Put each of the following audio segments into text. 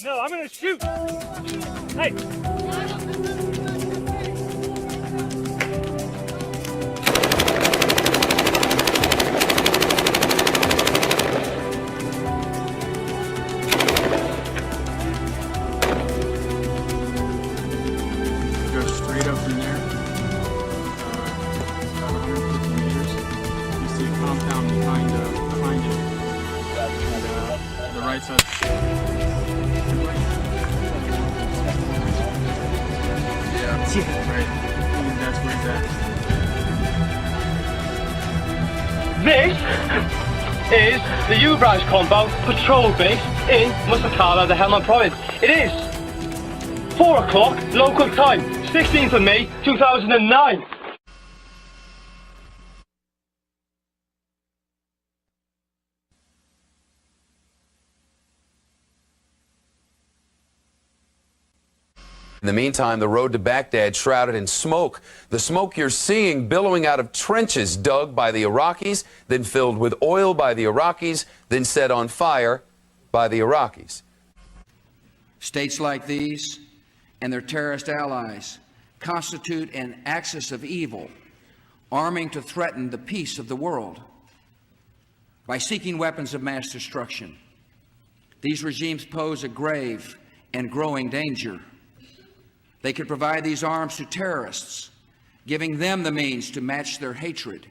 No, I'm gonna shoot. Hey. Go straight up from there. About 150 meters. You see a compound behind it. And, the right side. Yeah, right. And that's where it's at. This is the U-Branch Compound Patrol Base in Musakala, the Helmand Province. It is 4 o'clock local time, 16th of May, 2009. In the meantime, the road to Baghdad shrouded in smoke. The smoke you're seeing billowing out of trenches dug by the Iraqis, then filled with oil by the Iraqis, then set on fire by the Iraqis. States like these and their terrorist allies constitute an axis of evil, arming to threaten the peace of the world. By seeking weapons of mass destruction, these regimes pose a grave and growing danger. They could provide these arms to terrorists, giving them the means to match their hatred.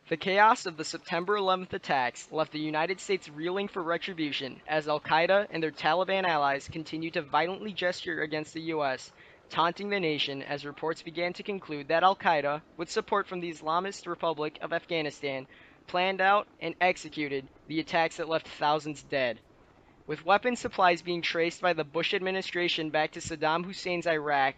The chaos of the September 11th attacks left the United States reeling for retribution as Al-Qaeda and their Taliban allies continued to violently gesture against the U.S., taunting the nation as reports began to conclude that Al-Qaeda, with support from the Islamist Republic of Afghanistan, planned out and executed the attacks that left thousands dead. With weapon supplies being traced by the Bush administration back to Saddam Hussein's Iraq,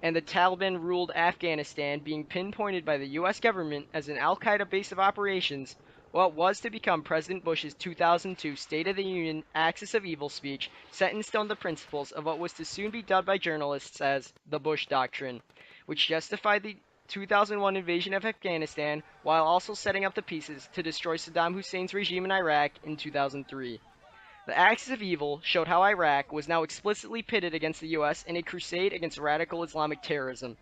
and the Taliban-ruled Afghanistan being pinpointed by the U.S. government as an al-Qaeda base of operations, what was to become President Bush's 2002 State of the Union Axis of Evil speech set in stone the principles of what was to soon be dubbed by journalists as the Bush Doctrine, which justified the 2001 invasion of Afghanistan while also setting up the pieces to destroy Saddam Hussein's regime in Iraq in 2003. The Axis of Evil showed how Iraq was now explicitly pitted against the U.S. in a crusade against radical Islamic terrorism.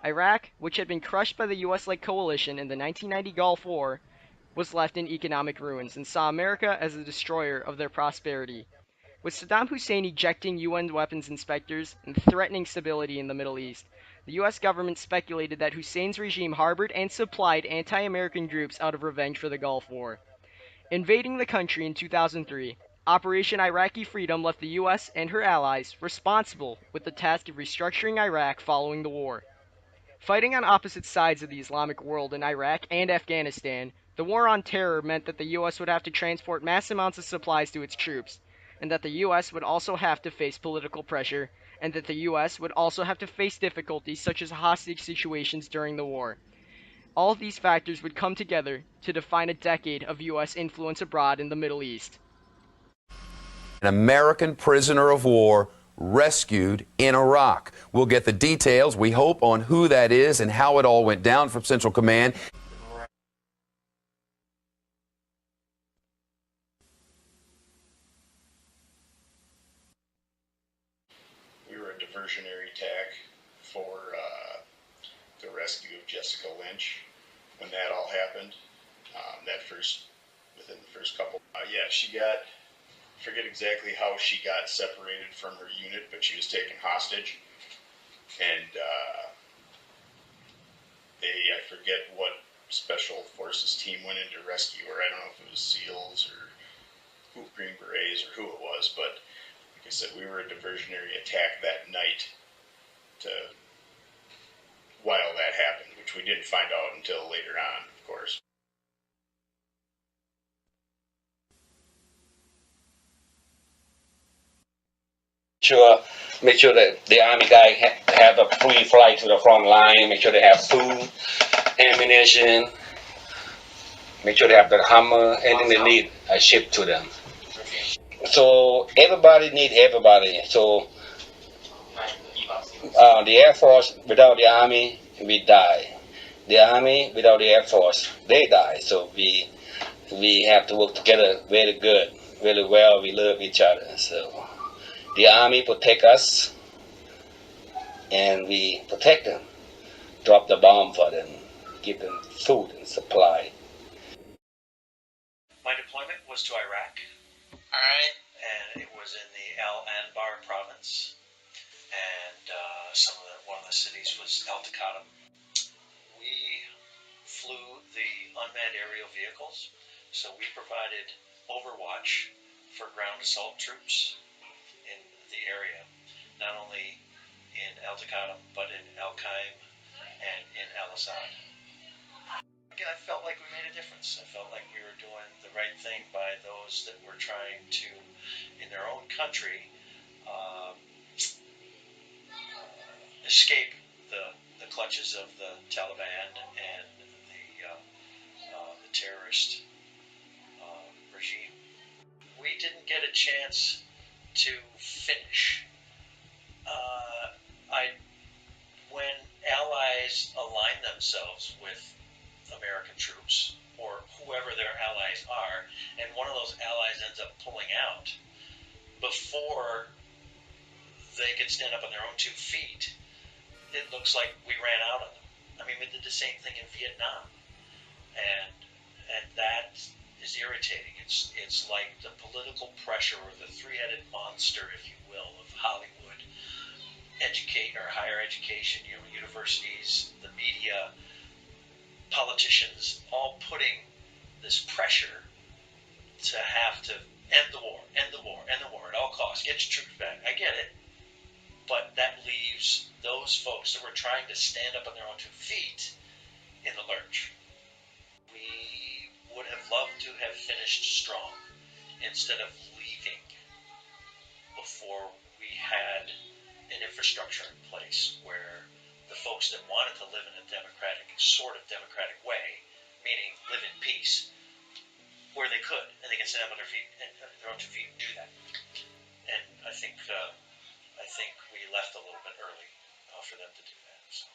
Iraq, which had been crushed by the U.S.-led coalition in the 1990 Gulf War, was left in economic ruins and saw America as the destroyer of their prosperity. With Saddam Hussein ejecting UN weapons inspectors and threatening stability in the Middle East, the U.S. government speculated that Hussein's regime harbored and supplied anti-American groups out of revenge for the Gulf War. Invading the country in 2003, Operation Iraqi Freedom left the U.S. and her allies responsible with the task of restructuring Iraq following the war. Fighting on opposite sides of the Islamic world in Iraq and Afghanistan, the war on terror meant that the U.S. would have to transport mass amounts of supplies to its troops, and that the U.S. would also have to face political pressure, and that the U.S. would also have to face difficulties such as hostage situations during the war. All of these factors would come together to define a decade of U.S. influence abroad in the Middle East. An American prisoner of war rescued in Iraq. We'll get the details, we hope, on who that is and how it all went down from Central Command. We were a diversionary attack for the rescue of Jessica Lynch. When that all happened, within the first couple, she got, forget exactly how she got separated from her unit, but she was taken hostage, and I forget what special forces team went in to rescue her. I don't know if it was SEALs or Green Berets or who it was, but like I said, we were a diversionary attack that night while that happened, which we didn't find out until later on, of course. Make sure that the Army guy have a free flight to the front line, make sure they have food, ammunition, make sure they have the Hummer, anything they need, shipped to them. So everybody need everybody. So the Air Force, without the Army, we die. The Army without the Air Force, they die. So we have to work together very good, very well. We love each other. So the Army protect us, and we protect them. Drop the bomb for them, give them food and supply. My deployment was to Iraq. All right. And it was in the Al Anbar province, and one of the cities was Al Taqaddum. We flew the unmanned aerial vehicles, so we provided overwatch for ground assault troops in the area, not only in Al Taqaddum, but in Al Qaim and in Al Assad. Again, I felt like we made a difference. I felt like we were doing the right thing by those that were trying to, in their own country, escape the clutches of the Taliban and the terrorist regime. We didn't get a chance to finish. When allies align themselves with American troops or whoever their allies are, and one of those allies ends up pulling out before they can stand up on their own 2 feet, it looks like we ran out of them. I mean, we did the same thing in Vietnam, and that is irritating. It's like the political pressure or the three-headed monster, if you will, of Hollywood, higher education, universities, the media, politicians, all putting this pressure to have to end the war at all costs, get your troops back. I get it. But that leaves those folks that were trying to stand up on their own 2 feet in the lurch. We would have loved to have finished strong instead of leaving before we had an infrastructure in place where the folks that wanted to live in a sort of democratic way, meaning live in peace, where they could, and they can stand up on their feet and their own 2 feet and do that. And I think we left a little bit early for them to do that. So.